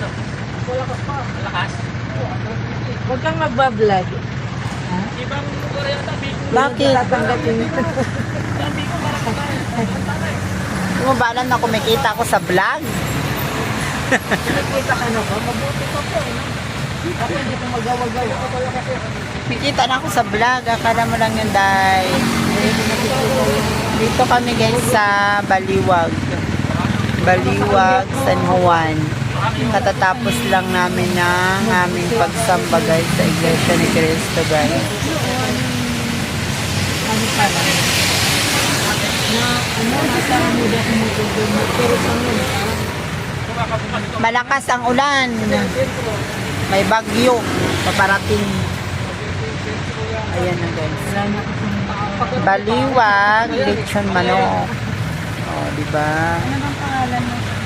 ano? Malakas pa. Malakas? Huwag kang magbablog. Ibang lugar yata, Bicol. Bakit? Tatanggapin mo. Ang Bicol, parang patay. Di mo ba alam na kumikita ako sa vlog? Nakita ka na ba? Mabuti ka po. Ako hindi ko magawa-gawa. Kumikita na ako sa vlog. Akala mo lang yun, Day. Dito kami guys sa Baliwag. Baliwag, San Juan. Katatapos lang namin ng aming pagsamba guys sa Iglesia ni Cristo guys. Ano pala? Na ano, nasa muda kumutubo. Pero sa muda, Malakas ang ulan. May bagyo. Paparating. Ayan na guys. wala na kasi Baliwag, lechon manok. Oh, di ba? ano bang pangalan mo?